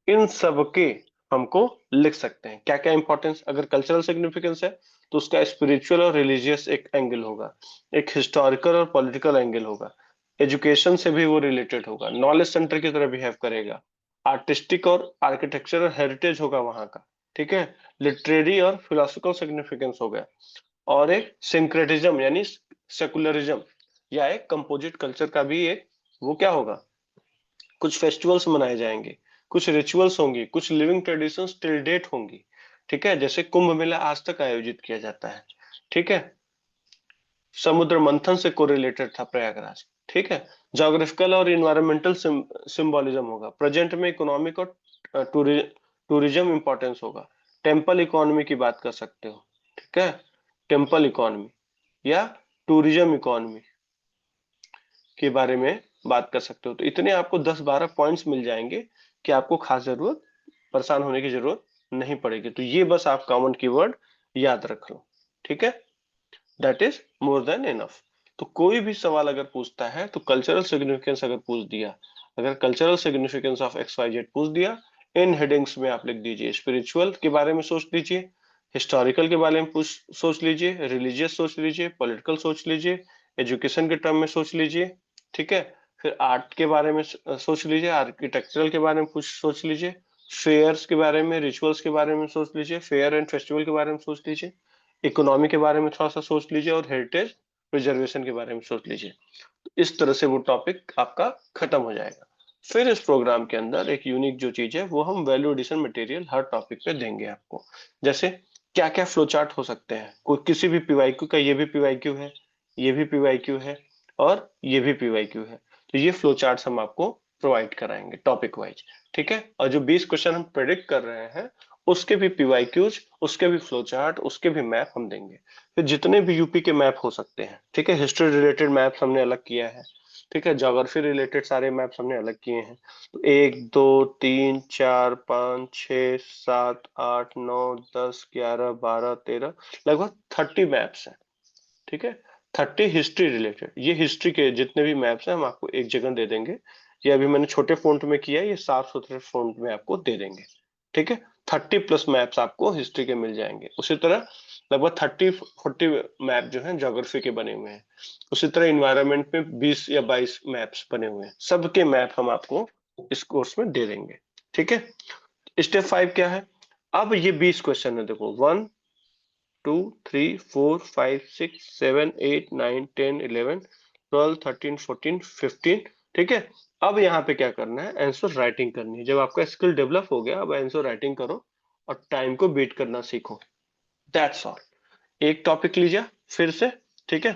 इन सब के हमको लिख सकते हैं क्या क्या इंपॉर्टेंस। अगर कल्चरल सिग्निफिकेंस है तो उसका स्पिरिचुअल और रिलीजियस एक एंगल होगा, एक हिस्टोरिकल और पॉलिटिकल एंगल होगा, एजुकेशन से भी वो रिलेटेड होगा, नॉलेज सेंटर की तरह बिहेव करेगा, आर्टिस्टिक और आर्किटेक्चरल हेरिटेज होगा वहां का। ठीक है, लिटरेरी और फिलोसफिकल सिग्निफिकेंस हो गया, और एक सिंक्रेटिज्म यानी सेकुलरिज्म या एक कंपोजिट कल्चर का भी एक वो क्या होगा, कुछ फेस्टिवल्स मनाए जाएंगे, कुछ रिचुअल्स होंगी, कुछ लिविंग ट्रेडिशंस टिल डेट होंगी। ठीक है, जैसे कुंभ मेला आज तक आयोजित किया जाता है। ठीक है, समुद्र मंथन से कोरिलेटेड था प्रयागराज। ठीक है, जोग्राफिकल और इन्वायरमेंटल सिंबोलिज्म होगा, प्रेजेंट में इकोनॉमिक और टूरिज्म इंपॉर्टेंस होगा, टेम्पल इकोनॉमी की बात कर सकते हो। ठीक है, टेम्पल इकोनॉमी या टूरिज्म इकोनॉमी के बारे में बात कर सकते हो। तो इतने आपको 10-12 पॉइंट्स मिल जाएंगे कि आपको खास जरूरत परेशान होने की जरूरत नहीं पड़ेगी। तो ये बस आप कॉमन कीवर्ड याद रख लो, ठीक है, that is more than enough. तो कोई भी सवाल अगर पूछता है तो कल्चरल सिग्निफिकेंस अगर पूछ दिया, अगर cultural significance of X Y Z पूछ दिया, इन हेडिंग्स में आप लिख दीजिए स्पिरिचुअल के बारे में सोच लीजिए, हिस्टोरिकल के बारे में सोच लीजिए, रिलीजियस सोच लीजिए, पॉलिटिकल सोच लीजिए, एजुकेशन के टर्म में सोच लीजिए, ठीक है, फिर आर्ट के बारे में सोच लीजिए, आर्किटेक्चरल के बारे में कुछ सोच लीजिए, फेयर्स के बारे में, रिचुअल्स के बारे में सोच लीजिए, फेयर एंड फेस्टिवल के बारे में सोच लीजिए, इकोनॉमी के बारे में थोड़ा सा सोच लीजिए, और हेरिटेज प्रिजर्वेशन के बारे में सोच लीजिए। इस तरह से वो टॉपिक आपका खत्म हो जाएगा। फिर इस प्रोग्राम के अंदर एक यूनिक जो चीज है वो हम वैल्यू एडिशन मटेरियल हर टॉपिक पे देंगे आपको। जैसे क्या क्या फ्लो चार्ट हो सकते हैं, कोई किसी भी पीवाईक्यू का, ये भी पीवाईक्यू है, ये भी पीवाईक्यू है, और ये भी पीवाईक्यू है। तो ये फ्लो चार्ट हम आपको प्रोवाइड कराएंगे टॉपिक वाइज, ठीक है। और जो 20 क्वेश्चन हम प्रेडिक्ट कर रहे हैं उसके भी पीवाईक्यूज, उसके भी फ्लो चार्ट, उसके भी मैप हम देंगे। फिर जितने भी यूपी के मैप हो सकते हैं, ठीक है, हिस्ट्री रिलेटेड मैप हमने अलग किया है, ठीक है, ज्योग्राफी रिलेटेड सारे मैप्स हमने अलग किए हैं। तो 1 2 3 4 5 6 7 8 9 10 11 12 13 लगभग 30 मैप्स हैं, ठीक है। 30 हिस्ट्री रिलेटेड, ये हिस्ट्री के जितने भी मैप्स हैं हम आपको एक जगह दे देंगे। ये अभी मैंने छोटे फॉन्ट में किया है, ये साफ सुथरे फॉन्ट में आपको दे देंगे, ठीक है। 30+ मैप्स आपको हिस्ट्री के मिल जाएंगे। उसी तरह लगभग 30-40 मैप जो हैं ज्योग्राफी के बने हुए हैं। उसी तरह इन्वायरमेंट में 20 या 22 मैप्स बने हुए हैं। सबके मैप हम आपको इस कोर्स में दे देंगे, ठीक है। स्टेप 5 क्या है? अब ये 20 क्वेश्चन है, देखो 1 2 3 4 5 6 7 8 9 10 11 12 13 14 15, ठीक है। अब यहाँ पे क्या करना है, आंसर राइटिंग करनी है। जब आपका स्किल डेवलप हो गया, अब आंसर राइटिंग करो और टाइम को बीट करना सीखो, दैट्स ऑल। एक टॉपिक लीजिए फिर से, ठीक है।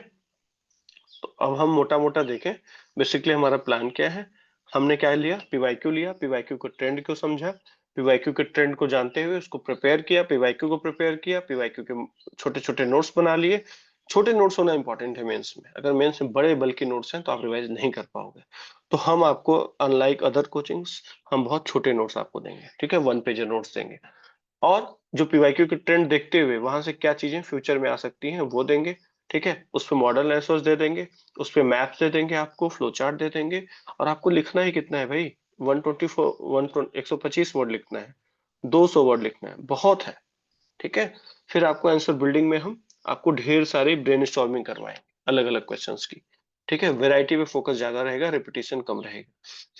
तो अब हम मोटा मोटा देखें, बेसिकली हमारा प्लान क्या है। हमने क्या लिया, पीवाईक्यू लिया, पीवाईक्यू को ट्रेंड को समझा, पीवाईक्यू के ट्रेंड को जानते हुए उसको प्रिपेयर किया, पीवाईक्यू को प्रिपेयर किया, पीवाईक्यू के छोटे छोटे नोट्स बना लिए। छोटे नोट्स होना इंपॉर्टेंट है मेंस में, अगर मेंस में बड़े बल्कि नोट्स हैं तो आप रिवाइज नहीं कर पाओगे। तो हम आपको अनलाइक अदर कोचिंग्स हम बहुत छोटे नोट्स आपको देंगे, ठीक है, 1 पेजर नोट्स देंगे। और जो पीवाईक्यू के ट्रेंड देखते हुए वहां से क्या चीजें फ्यूचर में आ सकती हैं वो देंगे, ठीक है। उस पर मॉडल आंसर्स दे देंगे, उस पर मैप्स दे देंगे, आपको फ्लो चार्ट दे देंगे। और आपको लिखना ही कितना है भाई, 125 वर्ड लिखना है, 200 वर्ड लिखना है, बहुत है, ठीक है। फिर आपको आंसर बिल्डिंग में हम आपको ढेर सारी ब्रेनस्टॉर्मिंग करवाएंगे अलग अलग क्वेश्चंस की, ठीक है। वैरायटी पे फोकस ज्यादा रहेगा, रिपीटिशन कम रहेगा।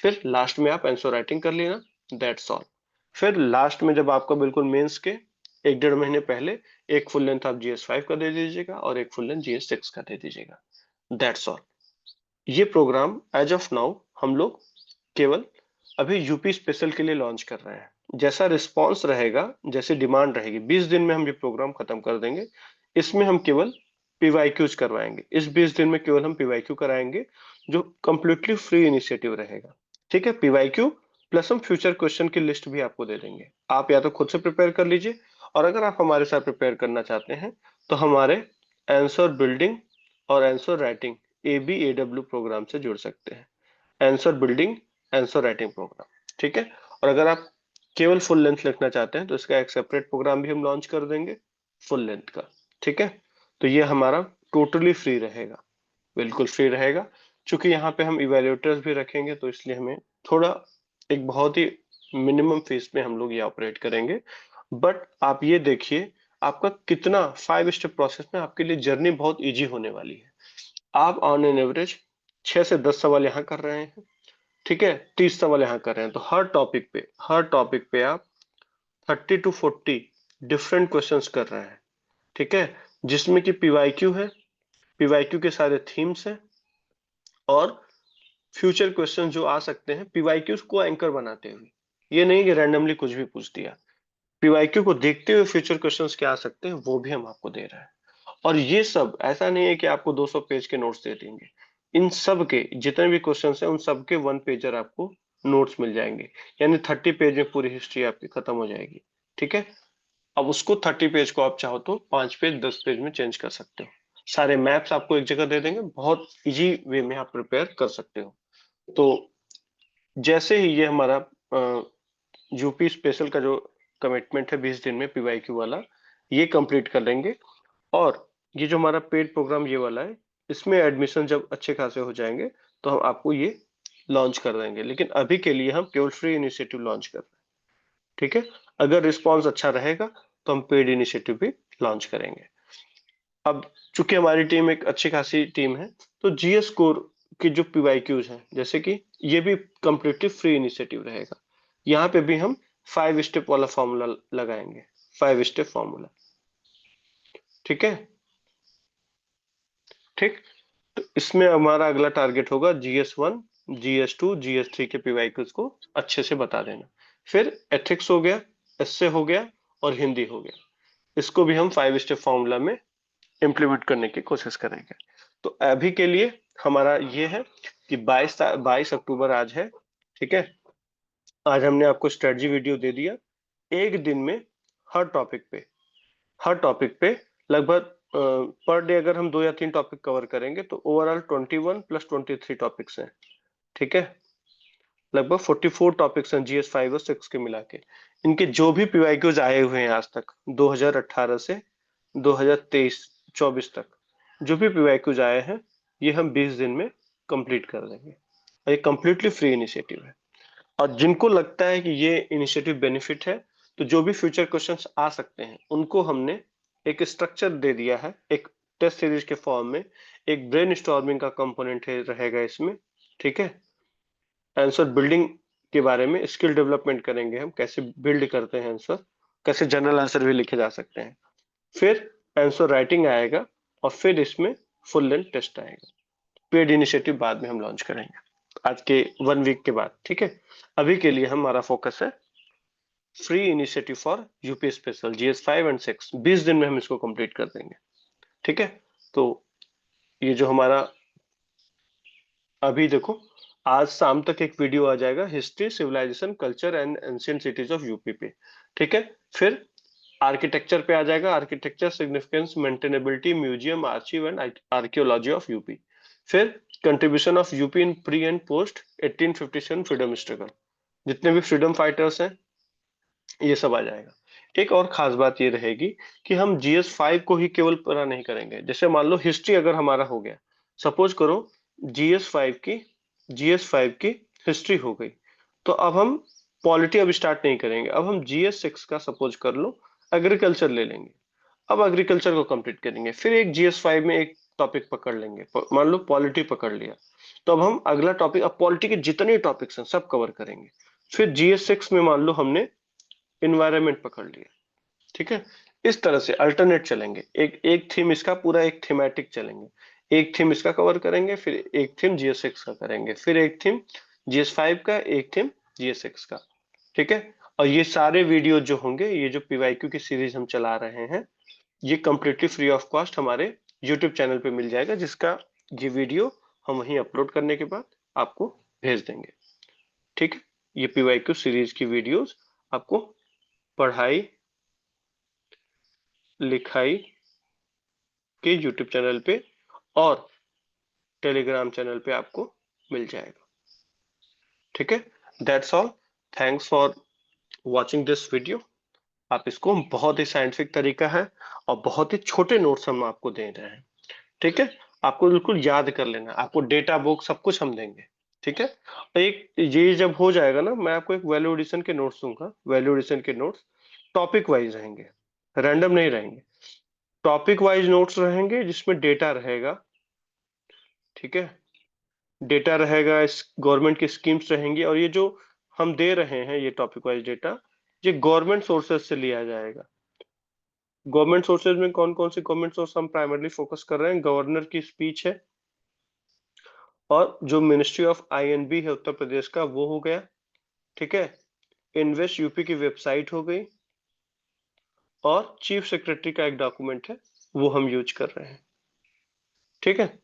फिर लास्ट में आप आंसर राइटिंग कर लेना, दैट्स ऑल। फिर लास्ट में जब आपका बिल्कुल मेंस के 1-1.5 महीने पहले एक फुल लेंथ आप GS5 का दे दीजिएगा और एक फुल लेंथ GS6 का दे दीजिएगा, दैट्स ऑल। ये प्रोग्राम एज ऑफ नाउ हम लोग केवल अभी यूपी स्पेशल के लिए लॉन्च कर रहे हैं। जैसा रिस्पांस रहेगा, जैसी डिमांड रहेगी, 20 दिन में हम ये प्रोग्राम खत्म कर देंगे। इसमें हम केवल पीवाईक्यूज करवाएंगे, इस 20 दिन में केवल हम पीवाईक्यू कराएंगे, जो कंप्लीटली फ्री इनिशिएटिव रहेगा, ठीक है। पीवाईक्यू प्लस हम फ्यूचर क्वेश्चन की लिस्ट भी आपको दे देंगे, आप या तो खुद से प्रिपेयर कर लीजिए, और अगर आप हमारे साथ प्रिपेयर करना चाहते हैं तो हमारे आंसर बिल्डिंग और आंसर राइटिंग ABAW प्रोग्राम से जुड़ सकते हैं। Answer building, answer writing programme, ठीक है। और अगर आप केवल फुल लेंथ लिखना चाहते हैं तो इसका एक सेपरेट प्रोग्राम भी हम लॉन्च कर देंगे फुल लेंथ का, ठीक है। तो ये हमारा टोटली फ्री रहेगा, बिल्कुल फ्री रहेगा। चूंकि यहाँ पे हम इवेल्युएटर्स भी रखेंगे तो इसलिए हमें थोड़ा एक बहुत ही मिनिमम फीस में हम लोग ये ऑपरेट करेंगे। बट आप ये देखिए आपका कितना 5 स्टेप प्रोसेस में आपके लिए जर्नी बहुत इजी होने वाली है। आप ऑन एन एवरेज 6 से 10 सवाल यहाँ कर रहे हैं, ठीक है, 30 सवाल यहाँ कर रहे हैं। तो हर टॉपिक पे आप 30 to 40 डिफरेंट क्वेश्चंस कर रहे हैं, ठीक है, जिसमें कि पीवाईक्यू है, पीवाईक्यू के सारे थीम्स हैं, और फ्यूचर क्वेश्चन जो आ सकते हैं पीवाईक्यूज को एंकर बनाते हुए। ये नहीं कि रैंडमली कुछ भी पूछ दिया, पीवाईक्यू को देखते हुए फ्यूचर क्वेश्चंस क्या आ सकते हैं वो भी हम आपको दे रहे हैं। और ये सब ऐसा नहीं है कि आपको 200 पेज के नोट्स दे देंगे, इन सब के जितने भी क्वेश्चंस हैं उन सब के 1 पेजर आपको नोट्स मिल जाएंगे। यानी 30 पेज में पूरी हिस्ट्री आपकी खत्म हो जाएगी, ठीक है। अब उसको 30 पेज को आप चाहो तो 5 पेज 10 पेज में चेंज कर सकते हो। सारे मैप्स आपको एक जगह दे देंगे, बहुत इजी वे में आप प्रिपेयर कर सकते हो। तो जैसे ही ये हमारा यूपी स्पेशल का जो कमिटमेंट है 20 दिन में पीवाईक्यू वाला, ये कंप्लीट कर लेंगे, और ये जो हमारा पेड प्रोग्राम ये वाला है, इसमें एडमिशन जब अच्छे खासे हो जाएंगे तो हम आपको ये लॉन्च कर देंगे। लेकिन अभी के लिए हम केवल फ्री इनिशिएटिव लॉन्च कर रहे हैं, ठीक है। अगर रिस्पॉन्स अच्छा रहेगा तो हम पेड इनिशिएटिव भी लॉन्च करेंगे। अब चूंकि हमारी टीम एक अच्छी खासी टीम है, तो जीएस कोर की जो पीवाईक्यूज हैं, जैसे कि ये भी कंप्लीटली फ्री इनिशिएटिव रहेगा। यहाँ पे भी हम 5 स्टेप वाला फॉर्मूला लगाएंगे, 5 स्टेप फॉर्मूला, ठीक है। ठीक, तो इसमें हमारा अगला टारगेट होगा GS1, GS2, GS3 के पीवाईक्यूज को अच्छे से बता देना। फिर एथिक्स हो गया, एस्से हो गया, और हिंदी हो गया। इसको भी हम 5 स्टेप फॉर्मूला में इम्प्लीमेंट करने की कोशिश करेंगे। तो अभी के लिए हमारा ये है कि 22 अक्टूबर आज है, ठीक है। आज हमने आपको स्ट्रेटजी वीडियो दे दिया। एक दिन में हर टॉपिक पे हर टॉपिक पे लगभग पर डे अगर हम 2 या 3 टॉपिक कवर करेंगे तो ओवरऑल 21 प्लस 23 टॉपिक्स हैं, ठीक है। लगभग 44 टॉपिक्स हैं GS5 और 6 के मिला के। इनके जो भी पीवाईक्यूज आए हुए हैं आज तक 2018 से 2023-24 तक, जो भी पीवाईक्यूज आए हैं, ये हम 20 दिन में कंप्लीट कर देंगे। ये कंप्लीटली फ्री इनिशिएटिव है, और जिनको लगता है कि ये इनिशिएटिव बेनिफिट है, तो जो भी फ्यूचर क्वेश्चंस आ सकते हैं उनको हमने एक स्ट्रक्चर दे दिया है, एक टेस्ट सीरीज के फॉर्म में। एक ब्रेनस्टॉर्मिंग का कंपोनेंट रहेगा इसमें, ठीक है। आंसर बिल्डिंग के बारे में स्किल डेवलपमेंट करेंगे, हम कैसे बिल्ड करते हैं आंसर, कैसे जनरल आंसर भी लिखे जा सकते हैं। फिर आंसर राइटिंग आएगा, और फिर इसमें फुल लेंथ टेस्ट आएगा। पेड इनिशिएटिव बाद में हम लॉन्च करेंगे, आज के 1 वीक के बाद, ठीक है। अभी के लिए हमारा फोकस है free initiative for UP special GS5 and 6। 20 दिन में हम इसको कंप्लीट कर देंगे, ठीक है। तो ये जो हमारा अभी देखो, आज शाम तक एक वीडियो आ जाएगा history, civilisation, culture and ancient cities of UP पे, ठीक है। फिर आर्किटेक्चर पे आ जाएगा, architecture, significance, maintainability, museum, archive and archaeology of UP. फिर contribution of UP in pre and post 1857 freedom struggle, जितने भी फ्रीडम फाइटर्स हैं ये सब आ जाएगा। एक और खास बात ये रहेगी कि हम GS5 को ही केवल पूरा नहीं करेंगे। जैसे मान लो हिस्ट्री अगर हमारा हो गया, सपोज करो GS5 की हिस्ट्री हो गई, तो अब हम पॉलिटी अब स्टार्ट नहीं करेंगे। अब हम GS6 का सपोज कर लो एग्रीकल्चर ले लेंगे, अब एग्रीकल्चर को कंप्लीट करेंगे। फिर एक GS5 में एक टॉपिक पकड़ लेंगे, मान लो पॉलिटी पकड़ लिया, तो अब हम अगला टॉपिक, अब पॉलिटी के जितने टॉपिक्स हैं सब कवर करेंगे। फिर GS6 में मान लो हमने इन्वायरमेंट पकड़ लिया, ठीक है। इस तरह से अल्टरनेट चलेंगे, एक एक थीम इसका पूरा एक थीमेटिक चलेंगे। एक थीम इसका कवर करेंगे, फिर एक थीम GS6 का करेंगे, फिर एक थीम GS5 का, एक थीम GS6 का, ठीक है। और ये सारे वीडियो जो होंगे, ये जो पीवाईक्यू की सीरीज हम चला रहे हैं, ये कंप्लीटली फ्री ऑफ कॉस्ट हमारे यूट्यूब चैनल पे मिल जाएगा, जिसका ये वीडियो हम वहीं अपलोड करने के बाद आपको भेज देंगे, ठीक है। ये पीवाईक्यू सीरीज की वीडियोस आपको पढ़ाई लिखाई के यूट्यूब चैनल पे और टेलीग्राम चैनल पे आपको मिल जाएगा, ठीक है। That's all, thanks for watching this video. आप इसको बहुत ही साइंटिफिक तरीका है और बहुत ही छोटे नोट्स हम आपको दे रहे हैं, ठीक है। आपको बिल्कुल याद कर लेना, आपको डेटा बुक सब कुछ हम देंगे, ठीक है। एक ये जब हो जाएगा ना, मैं आपको एक वैल्यू एडिशन के नोट्स दूंगा। वैल्यू एडिशन के नोट्स टॉपिक वाइज रहेंगे, रैंडम नहीं रहेंगे। टॉपिक वाइज नोट्स रहेंगे जिसमें डेटा रहेगा, ठीक है। डेटा रहेगा, गवर्नमेंट की स्कीम्स रहेंगी, और ये जो हम दे रहे हैं ये टॉपिक वाइज डेटा, ये गवर्नमेंट सोर्सेज से लिया जाएगा। गवर्नमेंट सोर्सेज में कौन कौन से गवर्नमेंट सोर्स हम प्राइमरली फोकस कर रहे हैं? गवर्नर की स्पीच है, और जो मिनिस्ट्री ऑफ INB है उत्तर प्रदेश का, वो हो गया, ठीक है। इन्वेस्ट यूपी की वेबसाइट हो गई, और चीफ सेक्रेटरी का एक डॉक्यूमेंट है वो हम यूज कर रहे हैं, ठीक है।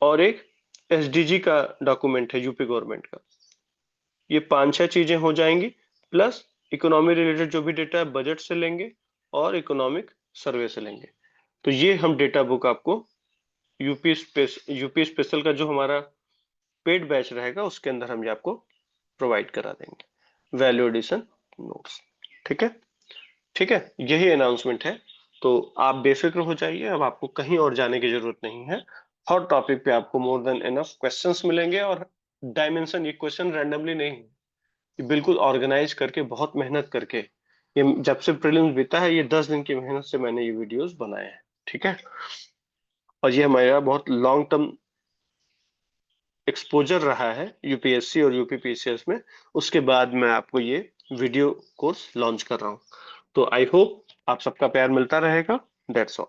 और एक SDG का डॉक्यूमेंट है यूपी गवर्नमेंट का। ये 5-6 चीजें हो जाएंगी, प्लस इकोनॉमी रिलेटेड जो भी डेटा है बजट से लेंगे और इकोनॉमिक सर्वे से लेंगे। तो ये हम डेटा बुक आपको यूपी स्पेशल का जो हमारा पेड बैच रहेगा उसके अंदर हम ये आपको प्रोवाइड करा देंगे वैल्यू एडिशन नोट्स। ठीक है, ठीक है, यही अनाउंसमेंट है। तो आप बेफिक्र हो जाइए, अब आपको कहीं और जाने की जरूरत नहीं है। हर टॉपिक पे आपको मोर देन इनफ क्वेश्चंस मिलेंगे, और डायमेंशन, ये क्वेश्चन रैंडमली नहीं, ये बिल्कुल ऑर्गेनाइज करके, बहुत मेहनत करके, ये जब से प्रीलिम्स बीता है, ये 10 दिन की मेहनत से मैंने ये वीडियोस बनाए हैं। ठीक है, और ये हमारा बहुत लॉन्ग टर्म एक्सपोजर रहा है यूपीएससी और यूपीपीसीएस में। उसके बाद मैं आपको ये वीडियो कोर्स लॉन्च कर रहा हूँ। तो आई होप आप सबका प्यार मिलता रहेगा। That's all.